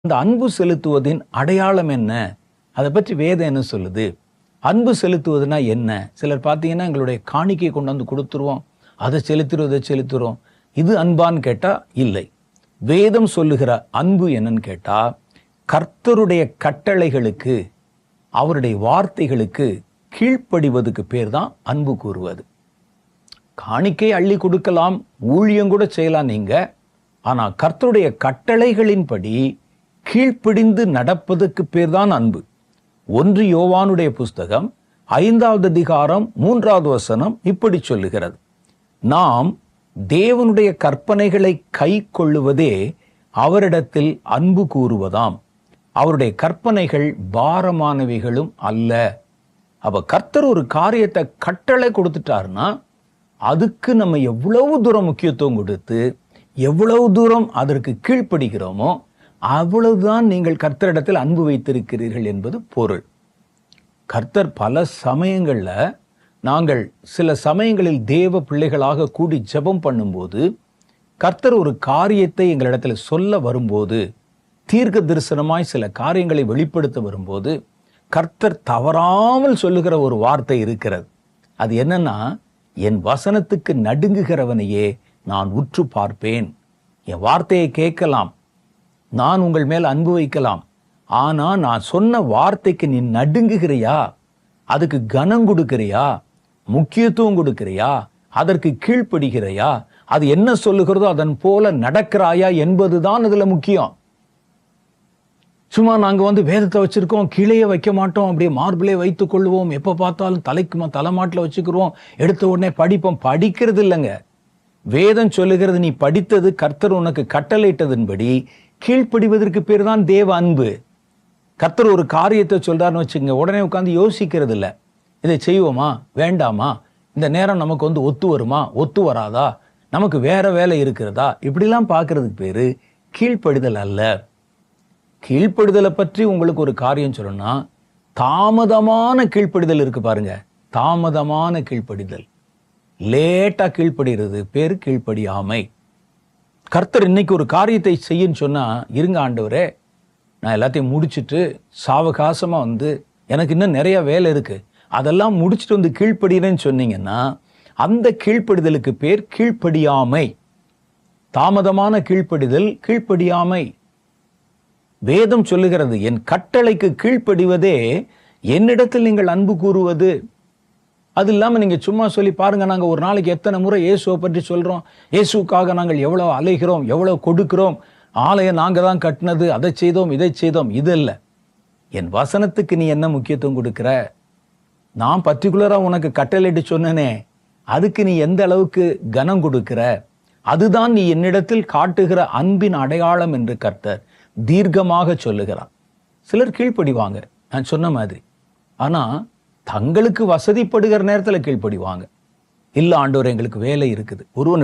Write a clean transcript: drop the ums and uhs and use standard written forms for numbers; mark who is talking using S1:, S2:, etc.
S1: அந்த அன்பு செலுத்துவதின் அடையாளம் என்ன? அதை பற்றி வேதம் என்ன சொல்லுது? அன்பு செலுத்துவதுனா என்ன? சிலர் பார்த்தீங்கன்னா எங்களுடைய காணிக்கை கொண்டு வந்து கொடுத்துருவோம், அதை செலுத்துறோம் இதை செலுத்துறோம். இது அன்பான்னு கேட்டா இல்லை. வேதம் சொல்லுகிற அன்பு என்னன்னு கேட்டா, கர்த்தருடைய கட்டளைகளுக்கு, அவருடைய வார்த்தைகளுக்கு கீழ்ப்படிவதுக்கு பேர் தான் அன்பு கூறுவது. காணிக்கை அள்ளி கொடுக்கலாம், ஊழியம் கூட செய்யலாம் நீங்க. ஆனா கர்த்தருடைய கட்டளைகளின்படி கீழ்ப்பிடிந்து நடப்பதற்கு பேர் தான் அன்பு. 1 யோவானுடைய புஸ்தகம் 5வது அதிகாரம் 3வது வசனம் இப்படி சொல்லுகிறது: நாம் தேவனுடைய கற்பனைகளை கை கொள்ளுவதே அவரிடத்தில் அன்பு கூறுவதாம். அவருடைய கற்பனைகள் பாரமானவைகளும் அல்ல. அப்ப கர்த்தர் ஒரு காரியத்தை கட்டளை கொடுத்துட்டாருன்னா அதுக்கு நம்ம எவ்வளவு தூரம் முக்கியத்துவம் கொடுத்து எவ்வளவு தூரம் அதற்கு கீழ்ப்படுகிறோமோ அவ்வளவுதான் நீங்கள் கர்த்தரிடத்தில் அன்பு வைத்திருக்கிறீர்கள் என்பது பொருள். கர்த்தர் பல சமயங்கள்ல, நாங்கள் சில சமயங்களில் தேவ பிள்ளைகளாக கூடி ஜெபம் பண்ணும்போது, கர்த்தர் ஒரு காரியத்தை எங்களிடத்தில் சொல்ல வரும்போது, தீர்க்க தரிசனமாய் சில காரியங்களை வெளிப்படுத்த வரும்போது, கர்த்தர் தவறாமல் சொல்லுகிற ஒரு வார்த்தை இருக்கிறது. அது என்னன்னா, என் வசனத்துக்கு நடுங்குகிறவனையே நான் உற்று பார்ப்பேன். என் வார்த்தையை கேட்கலாம், நான் உங்கள் மேல் அன்பு வைக்கலாம், ஆனா நான் சொன்ன வார்த்தைக்கு நீ நடுங்குகிறியா? அதுக்கு கனம் கொடுக்கிறியா? முக்கியத்துவம் கொடுக்கிறியா? அதற்கு கீழ்ப்படுகிறையா? அது என்ன சொல்லுகிறதோ அதன் போல நடக்கிறாயா என்பதுதான் அதுல முக்கியம். சும்மா நாங்க வேதத்தை வச்சிருக்கோம், கீழே வைக்க மாட்டோம், அப்படியே மார்பிளே வைத்துக் கொள்வோம், எப்ப பார்த்தாலும் தலைமாட்டில் வச்சுக்கிறோம், எடுத்த உடனே படிப்போம். படிக்கிறது இல்லைங்க. வேதம் சொல்லுகிறது, நீ படித்தது கர்த்தர் உனக்கு கட்டளையிட்டதன்படி கீழ்ப்படிவதற்கு பேர் தான் தேவ அன்பு. கர்த்தர் ஒரு காரியத்தை சொல்றாருன்னு வச்சுங்க, உடனே உட்காந்து யோசிக்கிறது இல்லை. இதை செய்வோமா வேண்டாமா, இந்த நேரம் நமக்கு ஒத்து வருமா ஒத்து வராதா, நமக்கு வேற வேலை இருக்கிறதா, இப்படிலாம் பார்க்கறதுக்கு பேரு கீழ்ப்படிதல் அல்ல. கீழ்ப்படிதலை பற்றி உங்களுக்கு ஒரு காரியம் சொல்லணும்னா, தாமதமான கீழ்ப்படிதல் இருக்கு பாருங்க. தாமதமான கீழ்ப்படிதல், லேட்டா கீழ்ப்படுகிறது பேரு கீழ்ப்படியாமை. கர்த்தர் இன்னைக்கு ஒரு காரியத்தை செய்யன்னு சொன்னா, இருங்க ஆண்டவரே, நான் எல்லாத்தையும் முடிச்சுட்டு சாவகாசமா எனக்கு இன்னும் நிறைய வேலை இருக்கு, அதெல்லாம் முடிச்சுட்டு கீழ்ப்படுகிறேன்னு சொன்னீங்கன்னா, அந்த கீழ்ப்படிதலுக்கு பேர் கீழ்ப்படியாமை. தாமதமான கீழ்ப்படிதல் கீழ்ப்படியாமை. வேதம் சொல்லுகிறது, என் கட்டளைக்கு கீழ்ப்படிவதே என்னிடத்தில் நீங்கள் அன்பு கூறுவது. அது இல்லாம நீங்க சும்மா சொல்லி பாருங்க, நாங்க ஒரு நாளைக்கு எத்தனை முறை இயேசுவை பற்றி சொல்றோம், இயேசுக்காக நாங்கள் எவ்வளவு அலைகிறோம், எவ்வளவு கொடுக்கிறோம், ஆலயம் நாங்க தான் கட்டினது, அதை செய்தோம் இதை செய்தோம். இது இல்ல. என் வசனத்துக்கு நீ என்ன முக்கியத்துவம் கொடுக்கிற? நான் பர்டிகுலரா உனக்கு கட்டளையிட்டு சொன்னனே, அதுக்கு நீ எந்த அளவுக்கு கனம் கொடுக்கிற? அதுதான் நீ என்னிடத்தில் காட்டுகிற அன்பின் அடையாளம் என்று கர்த்தர் தீர்க்கமாக சொல்லுகிறார். சிலர் கீழ்ப்படிவாங்க, நான் சொன்ன மாதிரி. ஆனா தங்களுக்கு வசதிப்படுகிற நேரத்தில் கீழ்ப்படிவாங்க. இல்ல ஆண்டவர், எங்களுக்கு வேலை இருக்குது. ஒருவன்